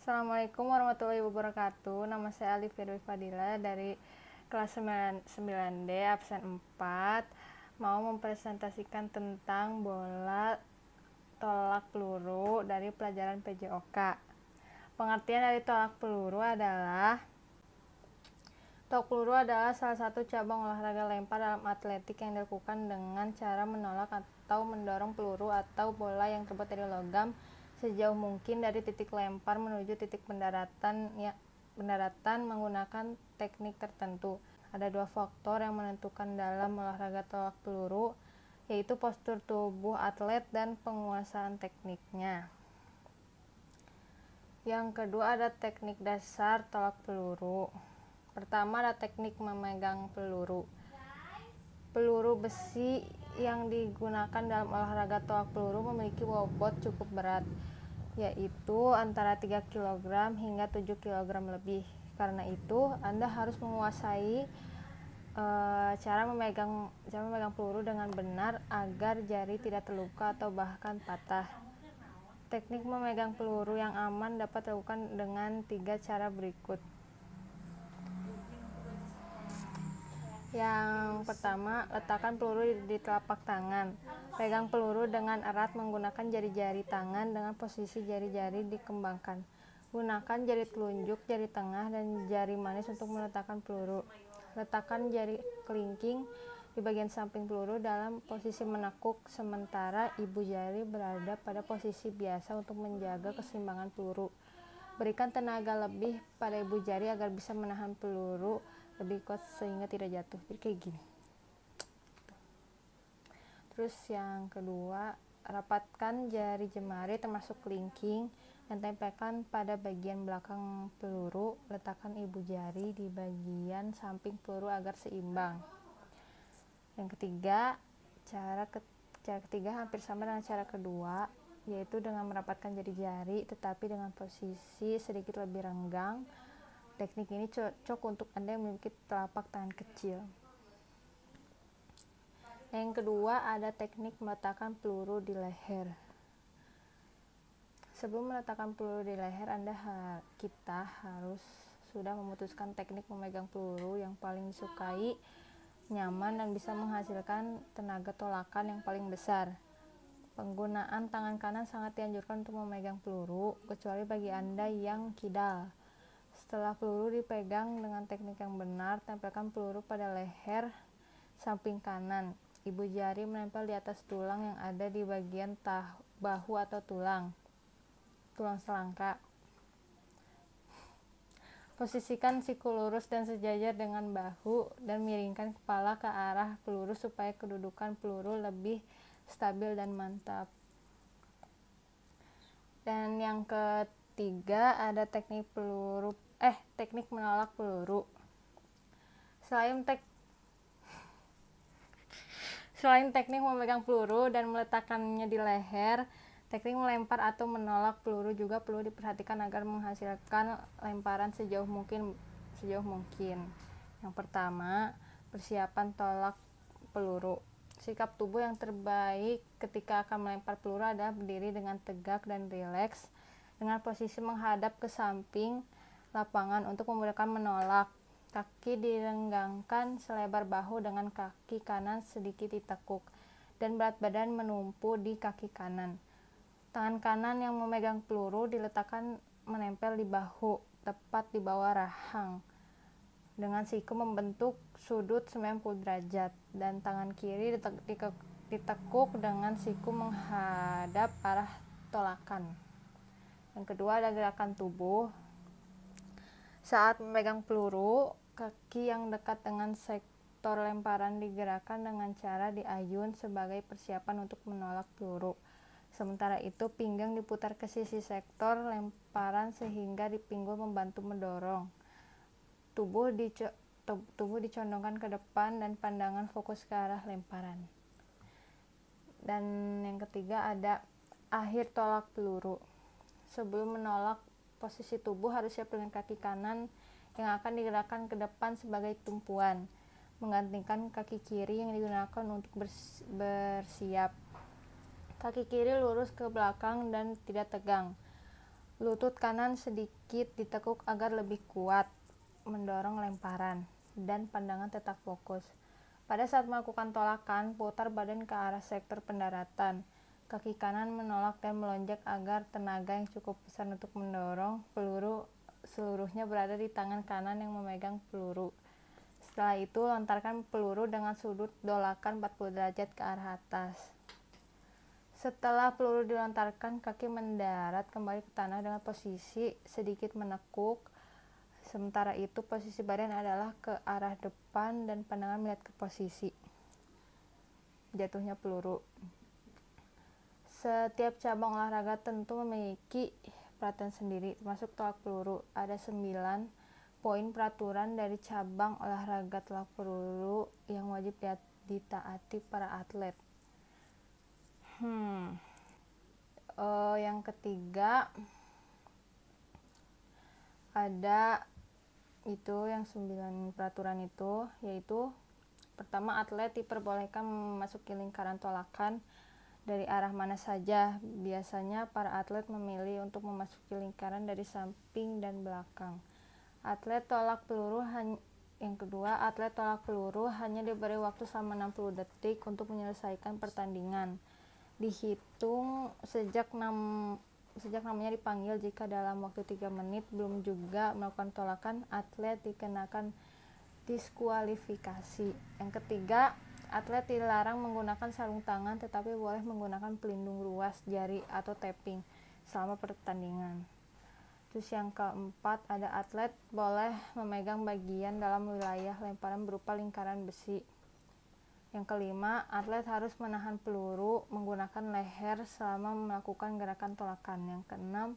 Assalamualaikum warahmatullahi wabarakatuh. Nama saya Alif Firwi Fadila dari kelas 9D absen 4. Mau mempresentasikan tentang bola tolak peluru dari pelajaran PJOK. Pengertian dari tolak peluru adalah salah satu cabang olahraga lempar dalam atletik yang dilakukan dengan cara menolak atau mendorong peluru atau bola yang terbuat dari logam sejauh mungkin dari titik lempar menuju titik pendaratan menggunakan teknik tertentu. Ada dua faktor yang menentukan dalam olahraga tolak peluru, yaitu postur tubuh atlet dan penguasaan tekniknya. Yang kedua ada teknik dasar tolak peluru. Pertama ada teknik memegang peluru. Peluru besi yang digunakan dalam olahraga tolak peluru memiliki bobot cukup berat, yaitu antara 3 kg hingga 7 kg lebih. Karena itu, Anda harus menguasai cara memegang peluru dengan benar agar jari tidak terluka atau bahkan patah. Teknik memegang peluru yang aman dapat dilakukan dengan 3 cara berikut. Yang pertama, letakkan peluru di telapak tangan. Pegang peluru dengan erat menggunakan jari-jari tangan dengan posisi jari-jari dikembangkan. Gunakan jari telunjuk, jari tengah, dan jari manis untuk meletakkan peluru. Letakkan jari kelingking di bagian samping peluru dalam posisi menekuk, sementara ibu jari berada pada posisi biasa untuk menjaga keseimbangan peluru. Berikan tenaga lebih pada ibu jari agar bisa menahan peluru lebih kuat sehingga tidak jatuh. Jadi kayak gini. Terus yang kedua, rapatkan jari jemari termasuk kelingking dan tempelkan pada bagian belakang peluru. Letakkan ibu jari di bagian samping peluru agar seimbang. Yang ketiga, cara ketiga hampir sama dengan cara kedua, yaitu dengan merapatkan jari-jari tetapi dengan posisi sedikit lebih renggang. Teknik ini cocok untuk Anda yang memiliki telapak tangan kecil. Yang kedua ada teknik meletakkan peluru di leher. Sebelum meletakkan peluru di leher, kita harus sudah memutuskan teknik memegang peluru yang paling disukai, nyaman, dan bisa menghasilkan tenaga tolakan yang paling besar. Penggunaan tangan kanan sangat dianjurkan untuk memegang peluru, kecuali bagi Anda yang kidal. Setelah peluru dipegang dengan teknik yang benar, tempelkan peluru pada leher samping kanan. Ibu jari menempel di atas tulang yang ada di bagian bahu atau tulang selangka. Posisikan siku lurus dan sejajar dengan bahu dan miringkan kepala ke arah peluru supaya kedudukan peluru lebih stabil dan mantap. Dan yang ketiga ada teknik menolak peluru. Selain teknik memegang peluru dan meletakkannya di leher, teknik melempar atau menolak peluru juga perlu diperhatikan agar menghasilkan lemparan sejauh mungkin. Yang pertama, persiapan tolak peluru. Sikap tubuh yang terbaik ketika akan melempar peluru adalah berdiri dengan tegak dan rileks dengan posisi menghadap ke samping lapangan untuk memudahkan menolak. Kaki direnggangkan selebar bahu dengan kaki kanan sedikit ditekuk dan berat badan menumpu di kaki kanan. Tangan kanan yang memegang peluru diletakkan menempel di bahu tepat di bawah rahang dengan siku membentuk sudut 90 derajat dan tangan kiri ditekuk dengan siku menghadap arah tolakan. Yang kedua ada gerakan tubuh. Saat memegang peluru, kaki yang dekat dengan sektor lemparan digerakkan dengan cara diayun sebagai persiapan untuk menolak peluru. Sementara itu, pinggang diputar ke sisi sektor lemparan sehingga pinggul membantu mendorong. Tubuh dicondongkan ke depan dan pandangan fokus ke arah lemparan. Dan yang ketiga ada akhir tolak peluru. Sebelum menolak, posisi tubuh harus siap dengan kaki kanan yang akan digerakkan ke depan sebagai tumpuan, menggantikan kaki kiri yang digunakan untuk bersiap. Kaki kiri lurus ke belakang dan tidak tegang. Lutut kanan sedikit ditekuk agar lebih kuat mendorong lemparan, dan pandangan tetap fokus. Pada saat melakukan tolakan, putar badan ke arah sektor pendaratan. Kaki kanan menolak dan melonjak agar tenaga yang cukup besar untuk mendorong peluru seluruhnya berada di tangan kanan yang memegang peluru. Setelah itu, lontarkan peluru dengan sudut dolakan 40 derajat ke arah atas. Setelah peluru dilontarkan, kaki mendarat kembali ke tanah dengan posisi sedikit menekuk. Sementara itu, posisi badan adalah ke arah depan dan pandangan melihat ke posisi jatuhnya peluru. Setiap cabang olahraga tentu memiliki peraturan sendiri, termasuk tolak peluru. Ada 9 poin peraturan dari cabang olahraga tolak peluru yang wajib ditaati para atlet. Yang ketiga ada itu yang 9 peraturan itu, yaitu pertama, atlet diperbolehkan memasuki lingkaran tolakan dari arah mana saja. Biasanya para atlet memilih untuk memasuki lingkaran dari samping dan belakang. Yang kedua, atlet tolak peluru hanya diberi waktu selama 60 detik untuk menyelesaikan pertandingan. Dihitung sejak namanya dipanggil. Jika dalam waktu 3 menit belum juga melakukan tolakan, atlet dikenakan diskualifikasi. Yang ketiga, atlet dilarang menggunakan sarung tangan tetapi boleh menggunakan pelindung ruas jari atau taping selama pertandingan. Terus yang keempat, ada atlet boleh memegang bagian dalam wilayah lemparan berupa lingkaran besi. Yang kelima, atlet harus menahan peluru menggunakan leher selama melakukan gerakan tolakan. Yang keenam,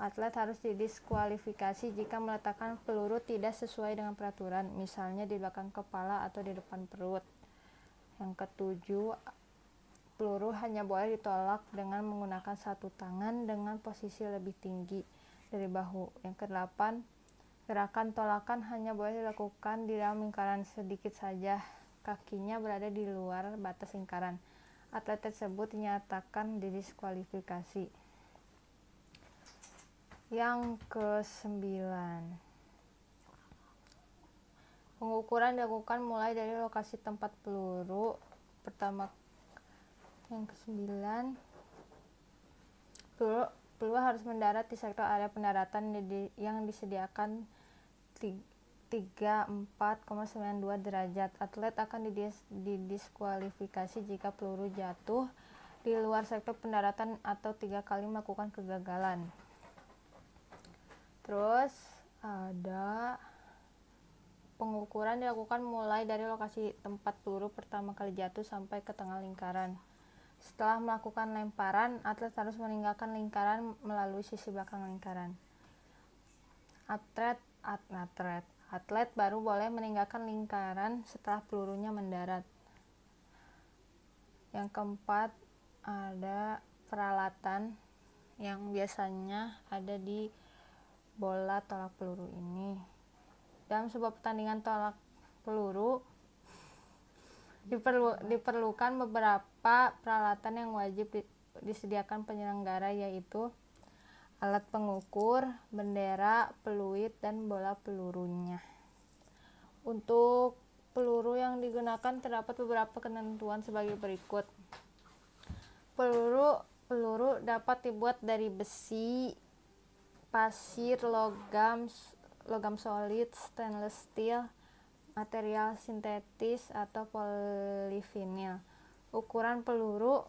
atlet harus didiskualifikasi jika meletakkan peluru tidak sesuai dengan peraturan, misalnya di belakang kepala atau di depan perut. Yang ketujuh, peluru hanya boleh ditolak dengan menggunakan satu tangan dengan posisi lebih tinggi dari bahu. Yang kedelapan, gerakan tolakan hanya boleh dilakukan di dalam lingkaran sedikit saja. Kakinya berada di luar batas lingkaran. Atlet tersebut dinyatakan didiskualifikasi. Yang ke-9, pengukuran dilakukan mulai dari lokasi tempat peluru. Pertama, yang ke-9, peluru harus mendarat di sektor area pendaratan yang disediakan 34,92 derajat. Atlet akan didiskualifikasi jika peluru jatuh di luar sektor pendaratan atau 3 kali melakukan kegagalan. Terus ada pengukuran dilakukan mulai dari lokasi tempat peluru pertama kali jatuh sampai ke tengah lingkaran. Setelah melakukan lemparan, atlet harus meninggalkan lingkaran melalui sisi belakang lingkaran. Atlet baru boleh meninggalkan lingkaran setelah pelurunya mendarat. Yang keempat, ada peralatan yang biasanya ada di bola tolak peluru ini. Dalam sebuah pertandingan tolak peluru diperlukan beberapa peralatan yang wajib disediakan penyelenggara, yaitu alat pengukur, bendera, peluit, dan bola pelurunya. Untuk peluru yang digunakan terdapat beberapa ketentuan sebagai berikut. Peluru dapat dibuat dari besi, pasir, logam solid, stainless steel, material sintetis, atau polivinil. Ukuran peluru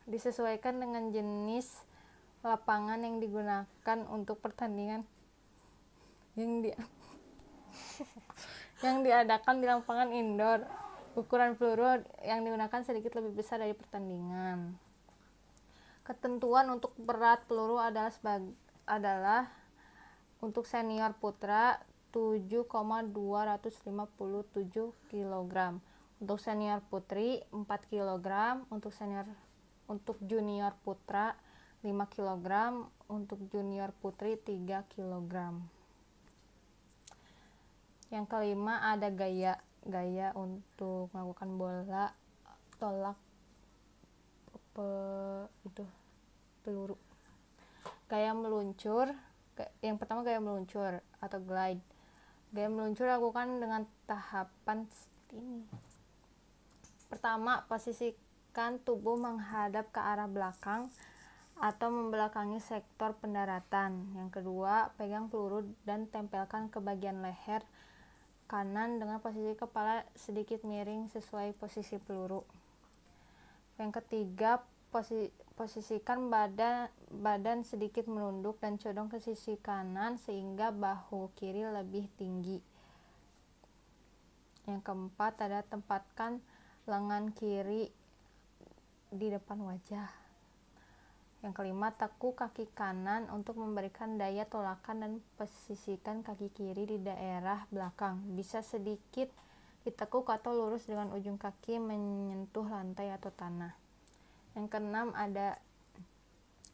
disesuaikan dengan jenis lapangan yang digunakan untuk pertandingan yang diadakan di lapangan indoor. Ukuran peluru yang digunakan sedikit lebih besar dari pertandingan. Ketentuan untuk berat peluru adalah untuk senior putra 7,257 kg, untuk senior putri 4 kg, untuk junior putra 5 kg, untuk junior putri 3 kg. Yang kelima, ada gaya untuk melakukan bola tolak peluru. Gaya meluncur, yang pertama gaya meluncur atau glide. Gaya meluncur lakukan dengan tahapan seperti ini. Pertama, posisikan tubuh menghadap ke arah belakang atau membelakangi sektor pendaratan. Yang kedua, pegang peluru dan tempelkan ke bagian leher kanan dengan posisi kepala sedikit miring sesuai posisi peluru. Yang ketiga, posisikan badan sedikit menunduk dan condong ke sisi kanan sehingga bahu kiri lebih tinggi. Yang keempat, tempatkan lengan kiri di depan wajah. Yang kelima, tekuk kaki kanan untuk memberikan daya tolakan dan posisikan kaki kiri di daerah belakang. Bisa sedikit ditekuk atau lurus dengan ujung kaki menyentuh lantai atau tanah. Yang keenam,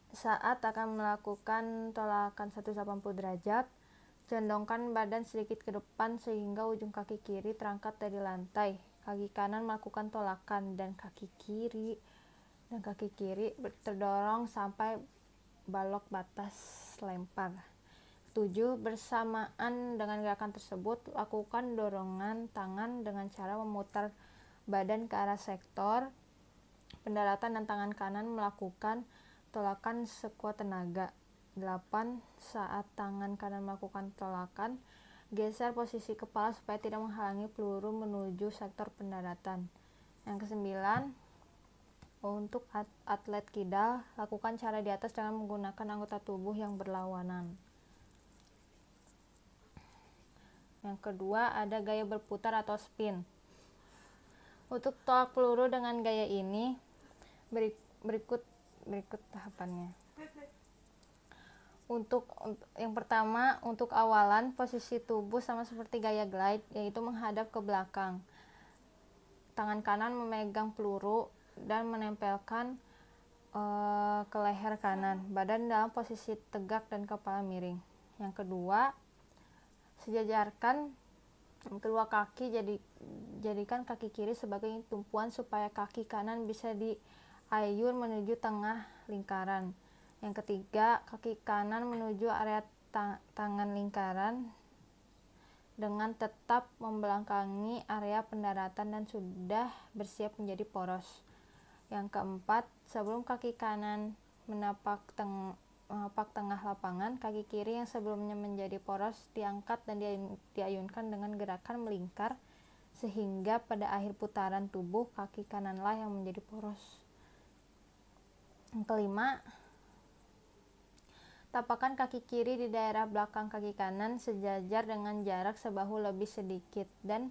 saat akan melakukan tolakan 180 derajat, condongkan badan sedikit ke depan sehingga ujung kaki kiri terangkat dari lantai. Kaki kanan melakukan tolakan dan kaki kiri terdorong sampai balok batas lempar. 7. Bersamaan dengan gerakan tersebut, lakukan dorongan tangan dengan cara memutar badan ke arah sektor pendaratan dan tangan kanan melakukan tolakan sekuat tenaga. 8. Saat tangan kanan melakukan tolakan, geser posisi kepala supaya tidak menghalangi peluru menuju sektor pendaratan. Yang kesembilan, untuk atlet kidal, lakukan cara di atas dengan menggunakan anggota tubuh yang berlawanan. Yang kedua, ada gaya berputar atau spin. Untuk tolak peluru dengan gaya ini, berikut tahapannya. Untuk yang pertama, untuk awalan, posisi tubuh sama seperti gaya glide, yaitu menghadap ke belakang. Tangan kanan memegang peluru dan menempelkan ke leher kanan. Badan dalam posisi tegak dan kepala miring. Yang kedua, sejajarkan kedua kaki, jadikan kaki kiri sebagai tumpuan supaya kaki kanan bisa diayun menuju tengah lingkaran. Yang ketiga, kaki kanan menuju area tangan lingkaran dengan tetap membelakangi area pendaratan dan sudah bersiap menjadi poros. Yang keempat, sebelum kaki kanan menapak tengah lapangan, kaki kiri yang sebelumnya menjadi poros diangkat dan diayunkan dengan gerakan melingkar sehingga pada akhir putaran tubuh kaki kananlah yang menjadi poros. Yang kelima, tapakkan kaki kiri di daerah belakang kaki kanan sejajar dengan jarak sebahu lebih sedikit dan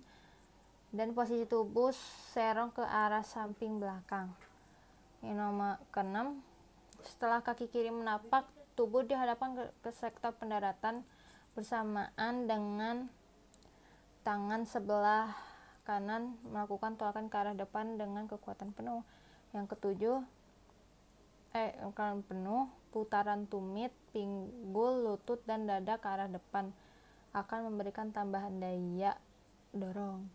posisi tubuh serong ke arah samping belakang. Yang nomor keenam, setelah kaki kiri menapak, tubuh dihadapkan ke sektor pendaratan bersamaan dengan tangan sebelah kanan melakukan tolakan ke arah depan dengan kekuatan penuh. Yang ketujuh, penuh, putaran tumit, pinggul, lutut, dan dada ke arah depan akan memberikan tambahan daya dorong.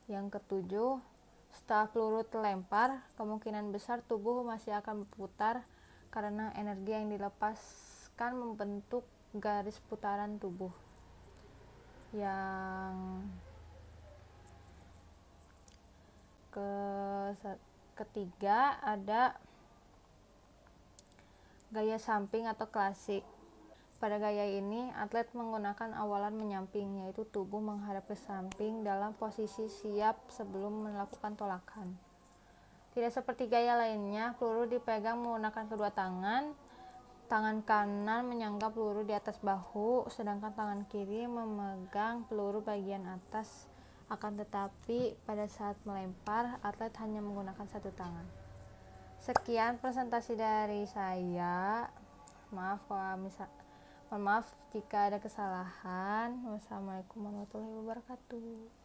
Yang ketujuh, setelah peluru terlempar, kemungkinan besar tubuh masih akan berputar karena energi yang dilepaskan membentuk garis putaran tubuh. Yang ketiga, ada gaya samping atau klasik. Pada gaya ini, atlet menggunakan awalan menyamping, yaitu tubuh menghadap ke samping dalam posisi siap sebelum melakukan tolakan. Tidak seperti gaya lainnya, peluru dipegang menggunakan kedua tangan. Tangan kanan menyangga peluru di atas bahu, sedangkan tangan kiri memegang peluru bagian atas. Akan tetapi, pada saat melempar, atlet hanya menggunakan satu tangan. Sekian presentasi dari saya. Mohon maaf jika ada kesalahan. Wassalamualaikum warahmatullahi wabarakatuh.